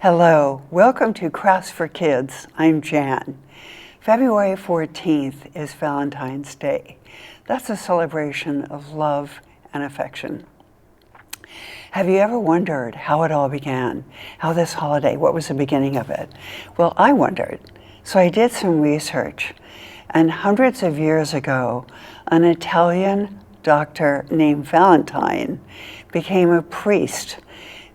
Hello, welcome to Crafts for Kids. I'm Jann. February 14th is Valentine's Day. That's a celebration of love and affection. Have you ever wondered how it all began? How this holiday, what was the beginning of it? Well, I wondered. So I did some research. And hundreds of years ago, an Italian doctor named Valentine became a priest,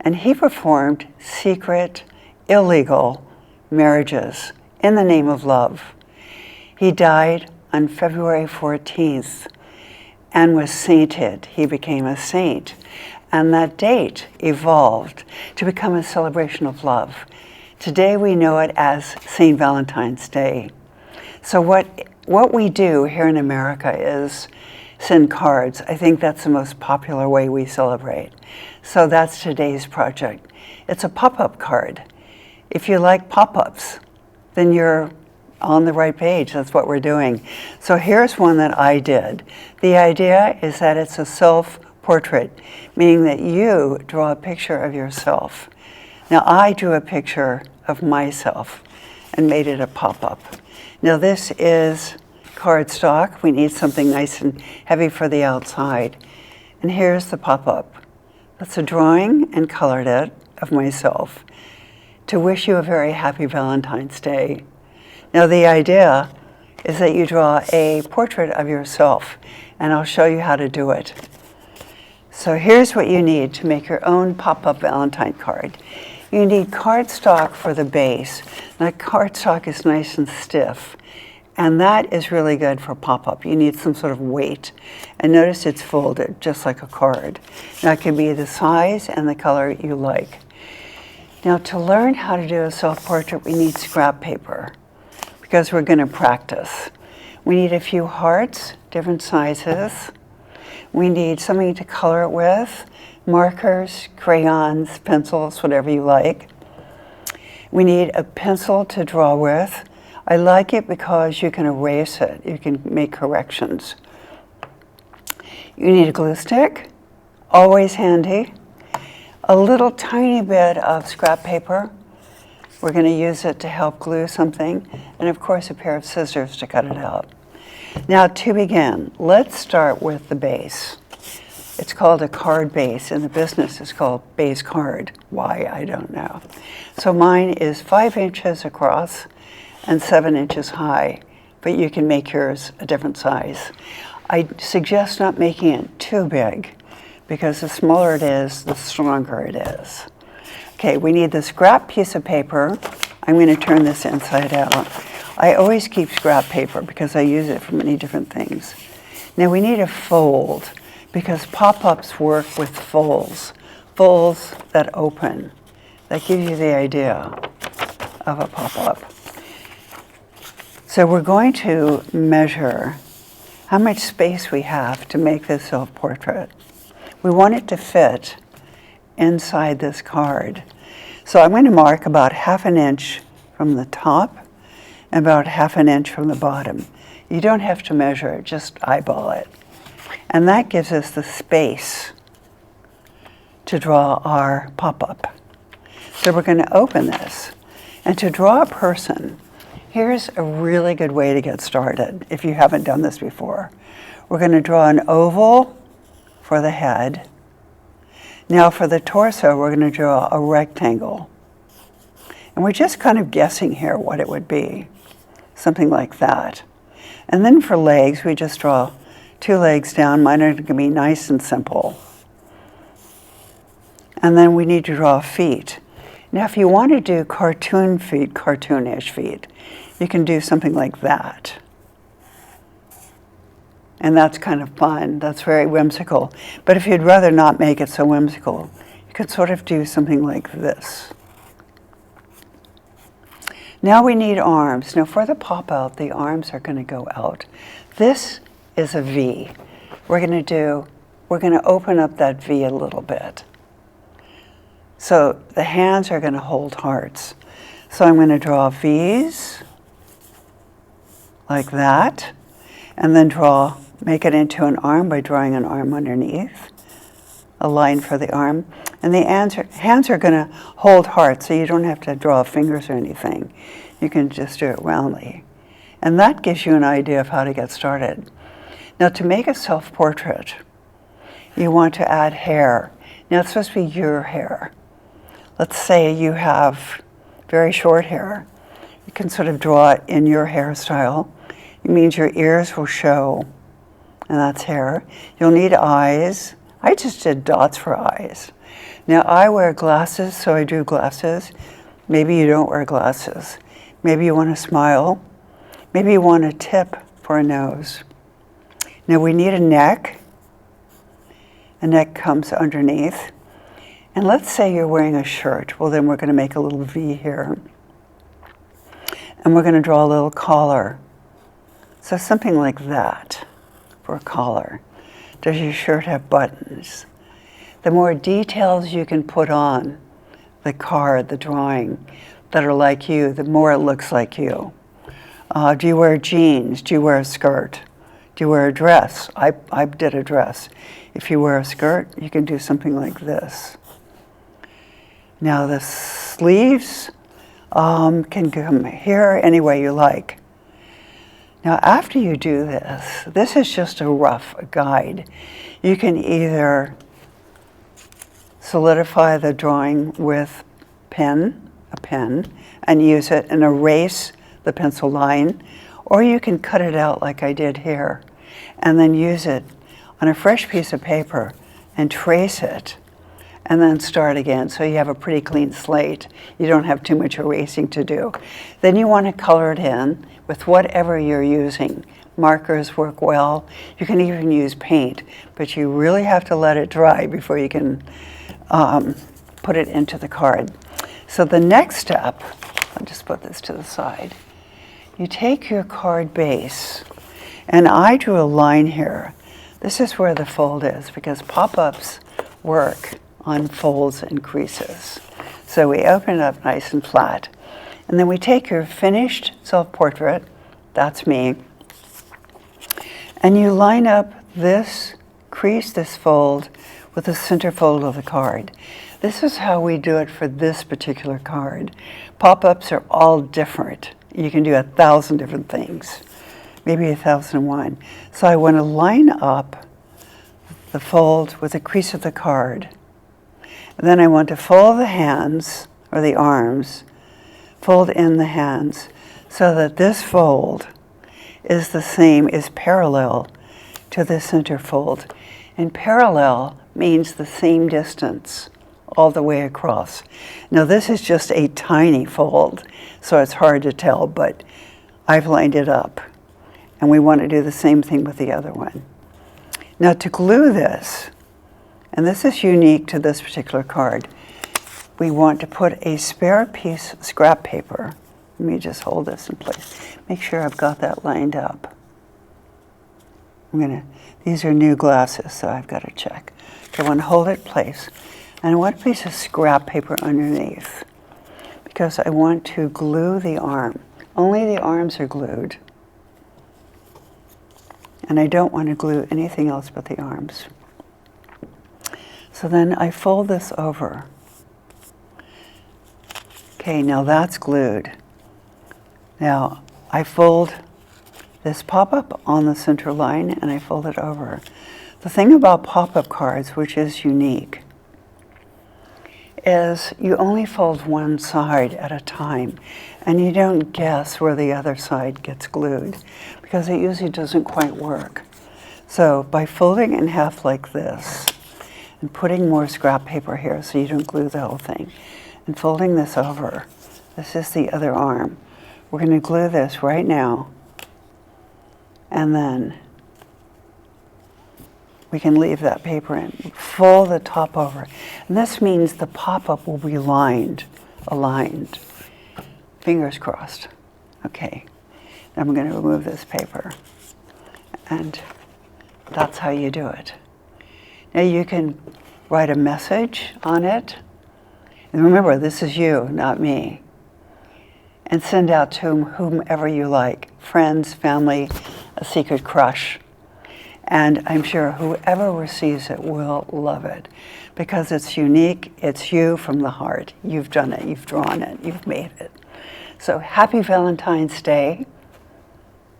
and he performed secret, illegal marriages in the name of love. He died on February 14th and was sainted. He became a saint. And that date evolved to become a celebration of love. Today we know it as St. Valentine's Day. So what we do here in America is send cards. I think that's the most popular way we celebrate. So that's today's project. It's a pop-up card. If you like pop-ups, then you're on the right page. That's what we're doing. So here's one that I did. The idea is that it's a self-portrait, meaning that you draw a picture of yourself. Now I drew a picture of myself and made it a pop-up. Now this is cardstock. We need something nice and heavy for the outside. And here's the pop-up. That's a drawing and colored it of myself to wish you a very happy Valentine's Day. Now the idea is that you draw a portrait of yourself, and I'll show you how to do it. So here's what you need to make your own pop-up Valentine card. You need cardstock for the base. That cardstock is nice and stiff, and that is really good for pop-up. You need some sort of weight. And notice it's folded, just like a card. Now it can be the size and the color you like. Now to learn how to do a self-portrait, we need scrap paper, because we're gonna practice. We need a few hearts, different sizes. We need something to color it with, markers, crayons, pencils, whatever you like. We need a pencil to draw with. I like it because you can erase it. You can make corrections. You need a glue stick, always handy. A little tiny bit of scrap paper. We're going to use it to help glue something. And of course, a pair of scissors to cut it out. Now to begin, let's start with the base. It's called a card base. In the business, it's called base card. Why, I don't know. So mine is 5 inches across and 7 inches high, but you can make yours a different size. I suggest not making it too big, because the smaller it is, the stronger it is. Okay, we need the scrap piece of paper. I'm going to turn this inside out. I always keep scrap paper because I use it for many different things. Now we need a fold, because pop-ups work with folds that open. That gives you the idea of a pop-up. So we're going to measure how much space we have to make this self-portrait. We want it to fit inside this card. So I'm going to mark about 1/2 inch from the top and about 1/2 inch from the bottom. You don't have to measure it, just eyeball it. And that gives us the space to draw our pop-up. So we're going to open this. And to draw a person, here's a really good way to get started if you haven't done this before. We're going to draw an oval for the head. Now for the torso, we're going to draw a rectangle. And we're just kind of guessing here what it would be. Something like that. And then for legs, we just draw 2 legs down. Mine are going to be nice and simple. And then we need to draw feet. Now if you want to do cartoon feet, cartoonish feet, you can do something like that. And that's kind of fun. That's very whimsical. But if you'd rather not make it so whimsical, you could sort of do something like this. Now we need arms. Now for the pop-out, the arms are going to go out. This is a V. We're going to open up that V a little bit. So the hands are going to hold hearts. So I'm going to draw V's like that, and then make it into an arm by drawing an arm underneath, a line for the arm. And the hands are going to hold hearts, so you don't have to draw fingers or anything. You can just do it roundly. And that gives you an idea of how to get started. Now, to make a self-portrait, you want to add hair. Now, it's supposed to be your hair. Let's say you have very short hair. You can sort of draw it in your hairstyle. It means your ears will show, and that's hair. You'll need eyes. I just did dots for eyes. Now, I wear glasses, so I drew glasses. Maybe you don't wear glasses. Maybe you want to smile. Maybe you want a tip for a nose. Now, we need a neck. A neck comes underneath. And let's say you're wearing a shirt. Well, then we're going to make a little V here. And we're going to draw a little collar. So something like that for a collar. Does your shirt have buttons? The more details you can put on the card, the drawing, that are like you, the more it looks like you. Do you wear jeans? Do you wear a skirt? Do you wear a dress? I did a dress. If you wear a skirt, you can do something like this. Now the sleeves can come here any way you like. Now after you do this, this is just a rough guide. You can either solidify the drawing with a pen, and use it and erase the pencil line, or you can cut it out like I did here, and then use it on a fresh piece of paper and trace it, and then start again. So you have a pretty clean slate. You don't have too much erasing to do. Then you want to color it in with whatever you're using. Markers work well. You can even use paint, but you really have to let it dry before you can put it into the card. So the next step, I'll just put this to the side. You take your card base, and I drew a line here. This is where the fold is, because pop-ups work on folds and creases. So we open it up nice and flat. And then we take your finished self-portrait, that's me, and you line up this crease, this fold, with the center fold of the card. This is how we do it for this particular card. Pop-ups are all different. You can do 1,000 different things, maybe 1,001. So I want to line up the fold with the crease of the card. And then I want to fold the hands, or the arms, fold in the hands, so that this fold is the same, is parallel to the center fold. And parallel means the same distance all the way across. Now this is just a tiny fold, so it's hard to tell, but I've lined it up. And we want to do the same thing with the other one. Now to glue this, and this is unique to this particular card, we want to put a spare piece of scrap paper. Let me just hold this in place. Make sure I've got that lined up. These are new glasses, so I've got to check. So I want to hold it in place. And I want a piece of scrap paper underneath, because I want to glue the arm. Only the arms are glued. And I don't want to glue anything else but the arms. So then I fold this over. Okay, now that's glued. Now I fold this pop-up on the center line and I fold it over. The thing about pop-up cards, which is unique, is you only fold one side at a time, and you don't guess where the other side gets glued, because it usually doesn't quite work. So by folding in half like this, and putting more scrap paper here so you don't glue the whole thing, and folding this over, this is the other arm. We're going to glue this right now, and then we can leave that paper in. Fold the top over. And this means the pop-up will be aligned. Fingers crossed. Okay. Then I'm going to remove this paper. And that's how you do it. Now you can write a message on it. And remember, this is you, not me. And send out to whomever you like. Friends, family, a secret crush. And I'm sure whoever receives it will love it because it's unique. It's you from the heart. You've done it. You've drawn it. You've made it. So happy Valentine's Day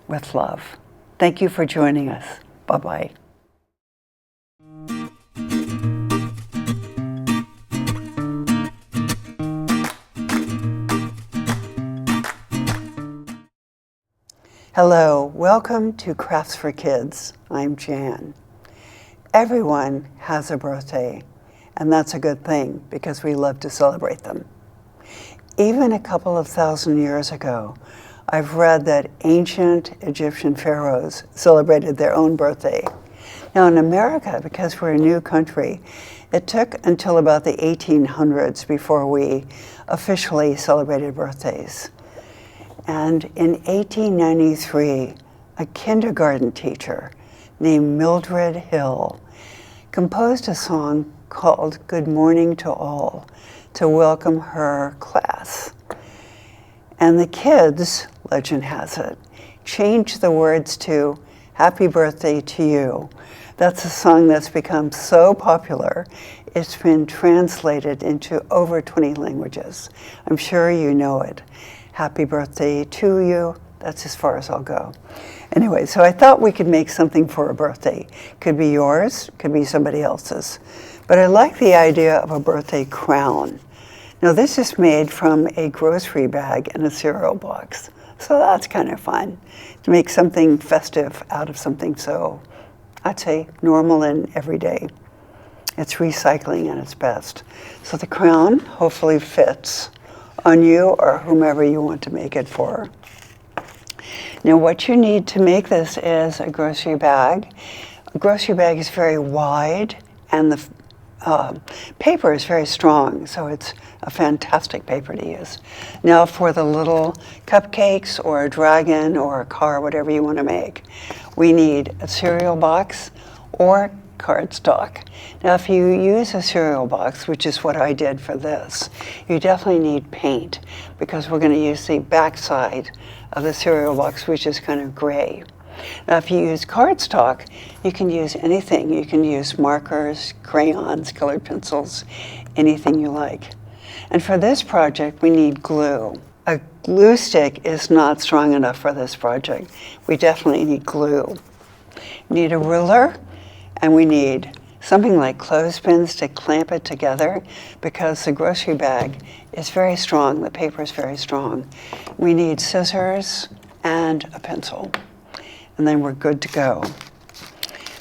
with love. Thank you for joining us. Bye-bye. Hello, welcome to Crafts for Kids. I'm Jann. Everyone has a birthday, and that's a good thing because we love to celebrate them. Even a couple of thousand years ago, I've read that ancient Egyptian pharaohs celebrated their own birthday. Now in America, because we're a new country, it took until about the 1800s before we officially celebrated birthdays. And in 1893, a kindergarten teacher named Mildred Hill composed a song called Good Morning to All to welcome her class. And the kids, legend has it, changed the words to Happy Birthday to You. That's a song that's become so popular, it's been translated into over 20 languages. I'm sure you know it. Happy birthday to you. That's as far as I'll go. Anyway, so I thought we could make something for a birthday. Could be yours, could be somebody else's. But I like the idea of a birthday crown. Now this is made from a grocery bag and a cereal box. So that's kind of fun to make something festive out of something so, I'd say, normal and everyday. It's recycling at its best. So the crown hopefully fits on you or whomever you want to make it for. Now what you need to make this is a grocery bag. A grocery bag is very wide and the paper is very strong, so it's a fantastic paper to use. Now for the little cupcakes or a dragon or a car, whatever you want to make, we need a cereal box or cardstock. Now if you use a cereal box, which is what I did for this, you definitely need paint because we're going to use the back side of the cereal box, which is kind of gray. Now if you use cardstock, you can use anything. You can use markers, crayons, colored pencils, anything you like. And for this project, we need glue. A glue stick is not strong enough for this project. We definitely need glue. We need a ruler, and we need something like clothespins to clamp it together because the grocery bag is very strong, the paper is very strong. We need scissors and a pencil, and then we're good to go.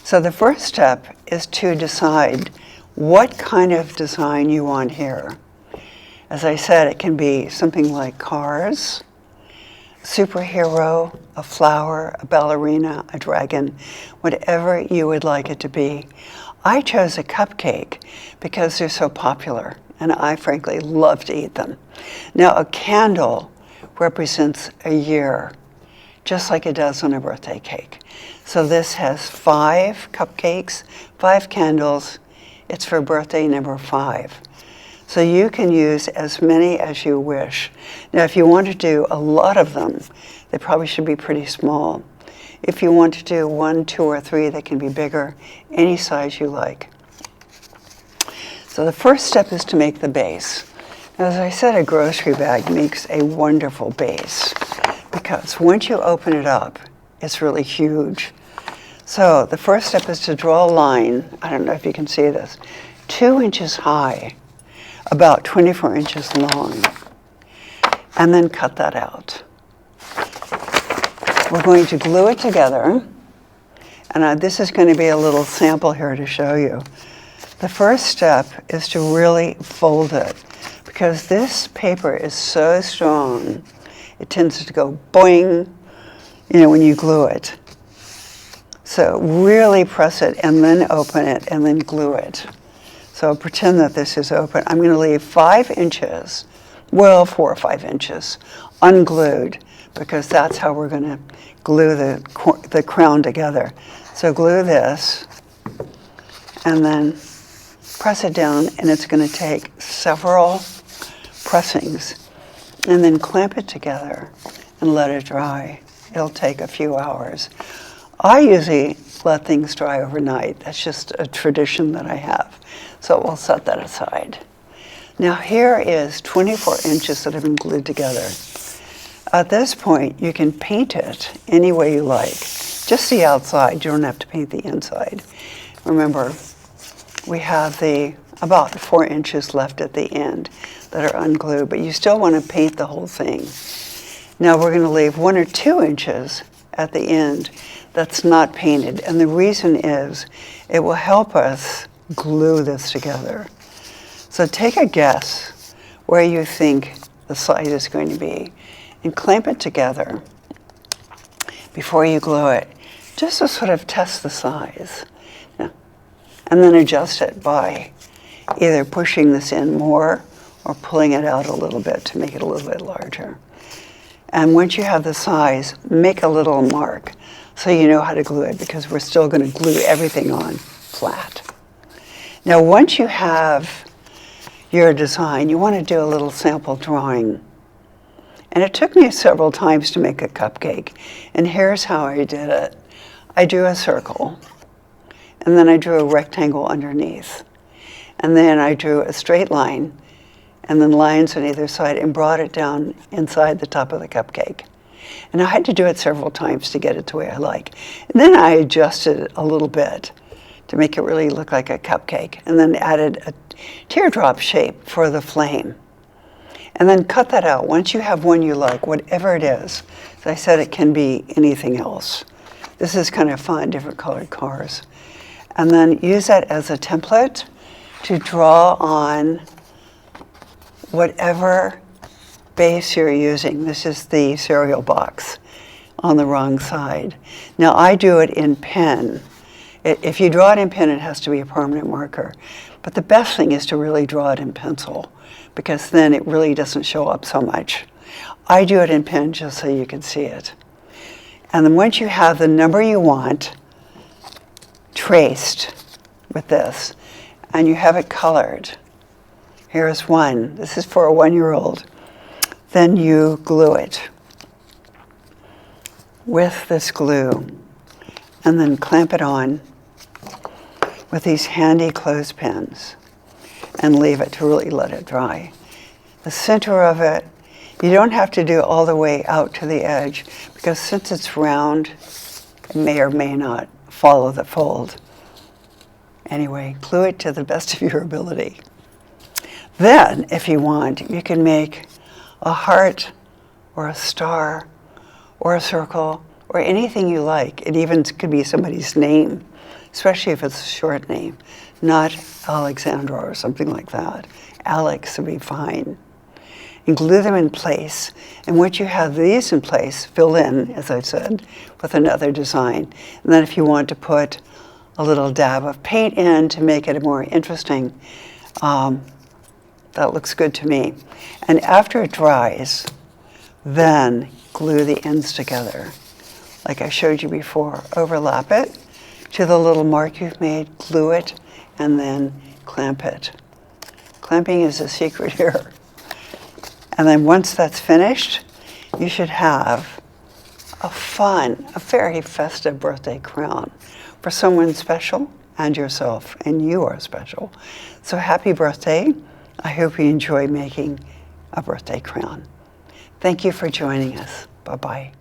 So the first step is to decide what kind of design you want here. As I said, it can be something like cars, superhero, a flower, a ballerina, a dragon, whatever you would like it to be. I chose a cupcake because they're so popular, and I frankly love to eat them. Now, a candle represents a year, just like it does on a birthday cake. So this has 5 cupcakes, 5 candles. It's for birthday number 5. So you can use as many as you wish. Now, if you want to do a lot of them, they probably should be pretty small. If you want to do 1, 2, or 3, they can be bigger, any size you like. So the first step is to make the base. Now, as I said, a grocery bag makes a wonderful base because once you open it up, it's really huge. So the first step is to draw a line, I don't know if you can see this, 2 inches high, about 24 inches long, and then cut that out. We're going to glue it together, and this is going to be a little sample here to show you. The first step is to really fold it, because this paper is so strong, it tends to go boing, when you glue it. So really press it, and then open it, and then glue it. So pretend that this is open. I'm going to leave 5 inches, well, 4 or 5 inches, unglued, because that's how we're going to glue the crown together. So glue this, and then press it down, and it's going to take several pressings, and then clamp it together and let it dry. It'll take a few hours. I usually let things dry overnight. That's just a tradition that I have. So we'll set that aside. Now here is 24 inches that have been glued together. At this point, you can paint it any way you like. Just the outside, you don't have to paint the inside. Remember, we have about 4 inches left at the end that are unglued, but you still want to paint the whole thing. Now we're going to leave 1 or 2 inches at the end that's not painted, and the reason is it will help us glue this together. So take a guess where you think the side is going to be and clamp it together before you glue it, just to sort of test the size. And then adjust it by either pushing this in more or pulling it out a little bit to make it a little bit larger. And once you have the size, make a little mark so you know how to glue it, because we're still going to glue everything on flat. Now once you have your design, you want to do a little sample drawing. And it took me several times to make a cupcake. And here's how I did it. I drew a circle, and then I drew a rectangle underneath. And then I drew a straight line, and then lines on either side, and brought it down inside the top of the cupcake. And I had to do it several times to get it the way I like. And then I adjusted it a little bit to make it really look like a cupcake, and then added a teardrop shape for the flame. And then cut that out. Once you have one you like, whatever it is, as I said, it can be anything else. This is kind of fun, different colored cars. And then use that as a template to draw on whatever base you're using. This is the cereal box on the wrong side. Now I do it in pen. If you draw it in pen, it has to be a permanent marker. But the best thing is to really draw it in pencil, because then it really doesn't show up so much. I do it in pen just so you can see it. And then once you have the number you want traced with this, and you have it colored, here's 1. This is for a 1-year-old. Then you glue it with this glue, and then clamp it on with these handy clothespins and leave it to really let it dry. The center of it, you don't have to do all the way out to the edge, because since it's round, it may or may not follow the fold. Anyway, glue it to the best of your ability. Then, if you want, you can make a heart or a star or a circle or anything you like. It even could be somebody's name, especially if it's a short name, not Alexandra or something like that. Alex would be fine. And glue them in place. And once you have these in place, fill in, as I said, with another design. And then if you want to put a little dab of paint in to make it more interesting, that looks good to me. And after it dries, then glue the ends together. Like I showed you before, overlap it to the little mark you've made, glue it, and then clamp it. Clamping is a secret here. And then once that's finished, you should have a fun, a very festive birthday crown for someone special and yourself, and you are special. So happy birthday. I hope you enjoy making a birthday crown. Thank you for joining us. Bye-bye.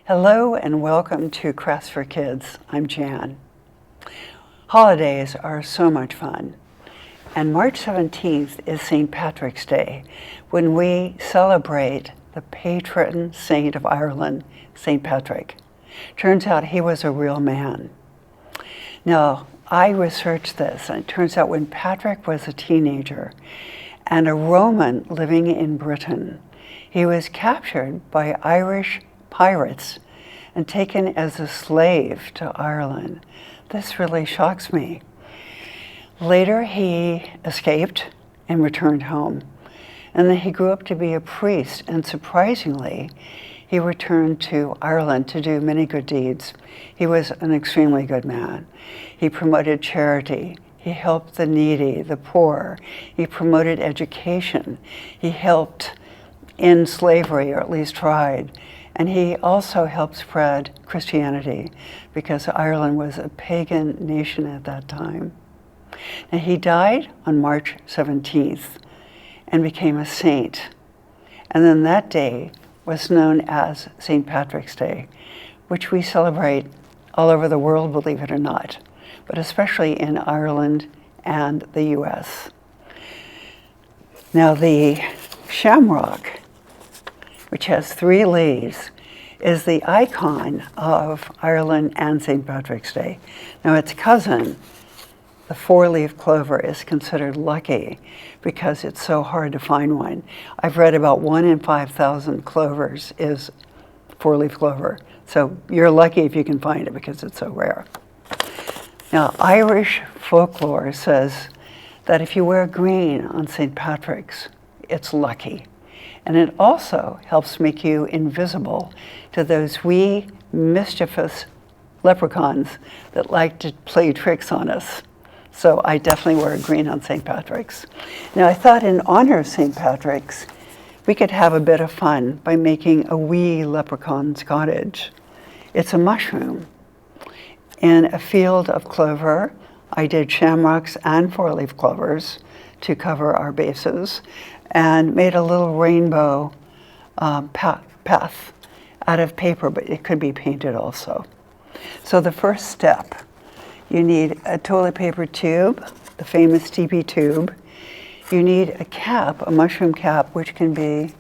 Hello and welcome to Crafts for Kids. I'm Jann. Holidays are so much fun. And March 17th is St. Patrick's Day, when we celebrate the patron saint of Ireland, St. Patrick. Turns out he was a real man. Now, I researched this, and it turns out when Patrick was a teenager and a Roman living in Britain, he was captured by Irish pirates and taken as a slave to Ireland. This really shocks me. Later, he escaped and returned home. And then he grew up to be a priest, and surprisingly, he returned to Ireland to do many good deeds. He was an extremely good man. He promoted charity. He helped the needy, the poor. He promoted education. He helped end slavery, or at least tried. And he also helped spread Christianity because Ireland was a pagan nation at that time. Now, he died on March 17th and became a saint. And then that day was known as St. Patrick's Day, which we celebrate all over the world, believe it or not, but especially in Ireland and the US. Now, the shamrock, which has 3 leaves, is the icon of Ireland and St. Patrick's Day. Now, its cousin, the 4-leaf clover, is considered lucky because it's so hard to find one. I've read about 1 in 5,000 clovers is 4-leaf clover. So you're lucky if you can find it because it's so rare. Now, Irish folklore says that if you wear green on St. Patrick's, it's lucky. And it also helps make you invisible to those wee, mischievous leprechauns that like to play tricks on us. So I definitely wear green on St. Patrick's. Now, I thought in honor of St. Patrick's, we could have a bit of fun by making a wee leprechaun's cottage. It's a mushroom. In a field of clover, I did shamrocks and 4-leaf clovers to cover our bases and made a little rainbow path out of paper, but it could be painted also. So the first step, you need a toilet paper tube, the famous TP tube. You need a cap, a mushroom cap, which can be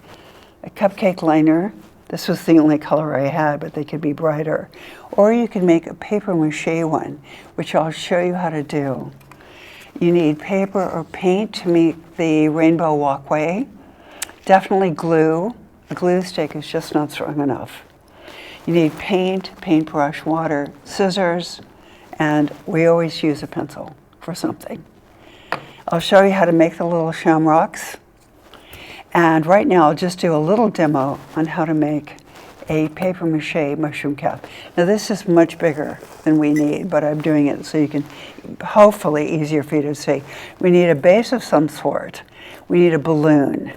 a cupcake liner. This was the only color I had, but they could be brighter. Or you can make a paper mache one, which I'll show you how to do. You need paper or paint to make the rainbow walkway. Definitely glue. A glue stick is just not strong enough. You need paint, paintbrush, water, scissors, and we always use a pencil for something. I'll show you how to make the little shamrocks. And right now I'll just do a little demo on how to make a paper mache mushroom cap. Now this is much bigger than we need, but I'm doing it so you can, hopefully easier for you to see. We need a base of some sort. We need a balloon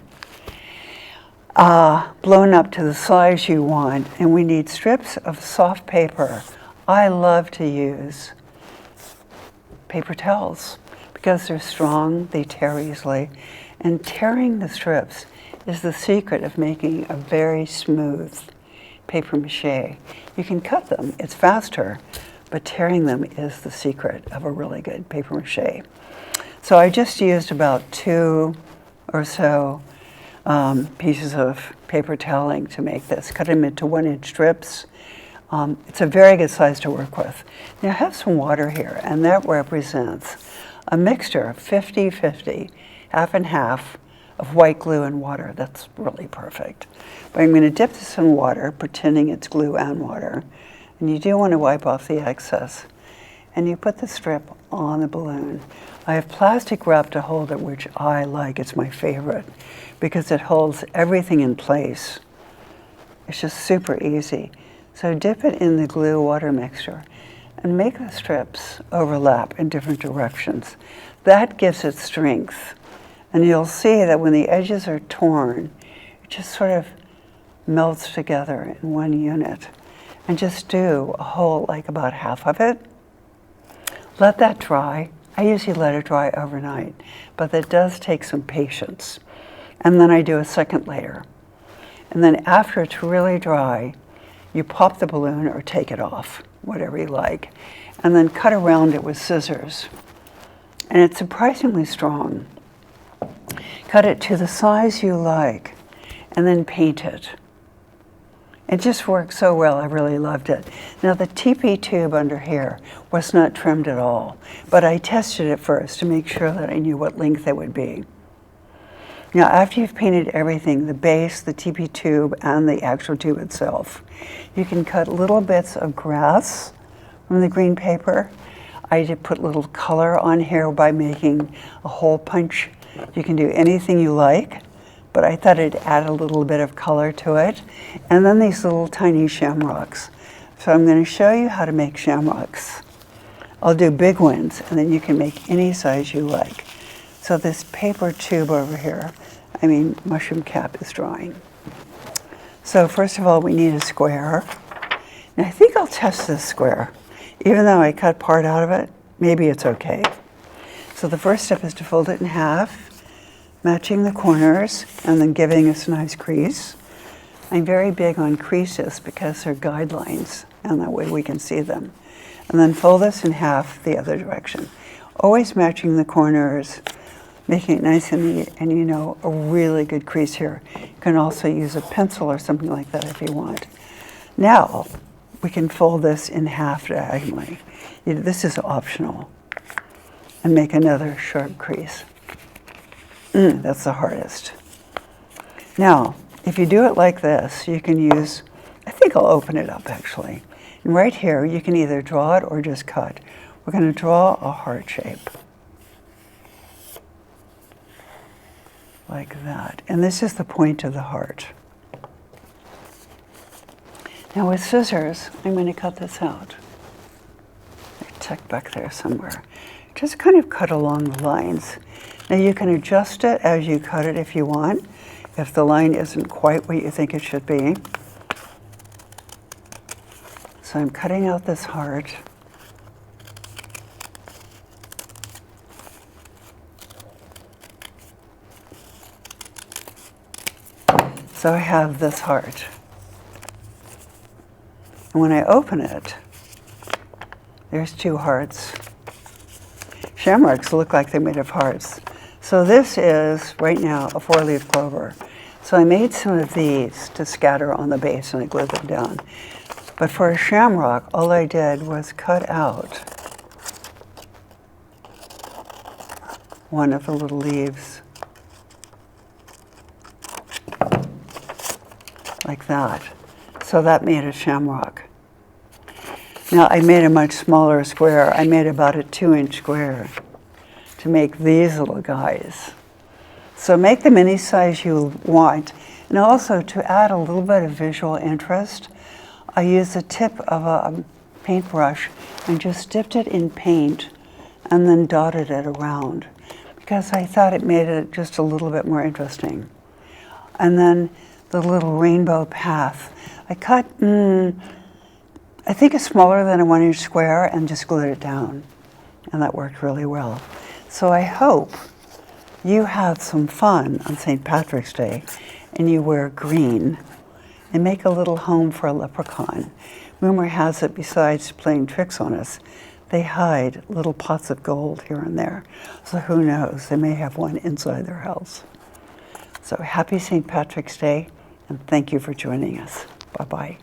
blown up to the size you want, and we need strips of soft paper. I love to use paper towels because they're strong, they tear easily, and tearing the strips is the secret of making a very smooth paper mache. You can cut them, it's faster, but tearing them is the secret of a really good paper mache. So I just used about 2 or so pieces of paper toweling to make this. Cut them into 1-inch strips. It's a very good size to work with. Now I have some water here, and that represents a mixture, 50-50, half and half, of white glue and water. That's really perfect. But I'm going to dip this in water, pretending it's glue and water. And you do want to wipe off the excess. And you put the strip on the balloon. I have plastic wrap to hold it, which I like. It's my favorite because it holds everything in place. It's just super easy. So dip it in the glue water mixture and make the strips overlap in different directions. That gives it strength. And you'll see that when the edges are torn, it just sort of melts together in one unit. And just do a whole, like about half of it. Let that dry. I usually let it dry overnight, but that does take some patience. And then I do a second layer. And then after it's really dry, you pop the balloon or take it off, whatever you like, and then cut around it with scissors. And it's surprisingly strong. Cut it to the size you like, and then paint it. It just worked so well, I really loved it. Now the TP tube under here was not trimmed at all, but I tested it first to make sure that I knew what length it would be. Now after you've painted everything, the base, the TP tube, and the actual tube itself, you can cut little bits of grass from the green paper. I did put little color on here by making a hole punch. You can do anything you like, but I thought it'd add a little bit of color to it. And then these little tiny shamrocks. So I'm going to show you how to make shamrocks. I'll do big ones, and then you can make any size you like. So this paper tube over here, mushroom cap is drawing. So first of all, we need a square. And I think I'll test this square. Even though I cut part out of it, maybe it's okay. So the first step is to fold it in half, matching the corners, and then giving us a nice crease. I'm very big on creases because they're guidelines, and that way we can see them. And then fold this in half the other direction. Always matching the corners, making it nice and neat, and a really good crease here. You can also use a pencil or something like that if you want. Now, we can fold this in half diagonally. This is optional. And make another sharp crease. That's the hardest. Now, if you do it like this, you can use, I think I'll open it up actually. And right here, you can either draw it or just cut. We're going to draw a heart shape. Like that. And this is the point of the heart. Now with scissors, I'm going to cut this out. They're tucked back there somewhere. Just kind of cut along the lines. Now you can adjust it as you cut it if you want, if the line isn't quite what you think it should be. So I'm cutting out this heart. So I have this heart. And when I open it, there's two hearts. Shamrocks look like they're made of hearts. So this is, right now, a 4-leaf clover. So I made some of these to scatter on the base and I glued them down. But for a shamrock, all I did was cut out one of the little leaves. Like that. So that made a shamrock. Now I made a much smaller square. I made about a 2-inch square to make these little guys. So make them any size you want. And also to add a little bit of visual interest, I used the tip of a paintbrush and just dipped it in paint and then dotted it around because I thought it made it just a little bit more interesting. And then the little rainbow path. I cut, I think it's smaller than a 1-inch square and just glued it down. And that worked really well. So I hope you have some fun on St. Patrick's Day and you wear green and make a little home for a leprechaun. Rumor has it, besides playing tricks on us, they hide little pots of gold here and there. So who knows, they may have one inside their house. So happy St. Patrick's Day, and thank you for joining us. Bye-bye.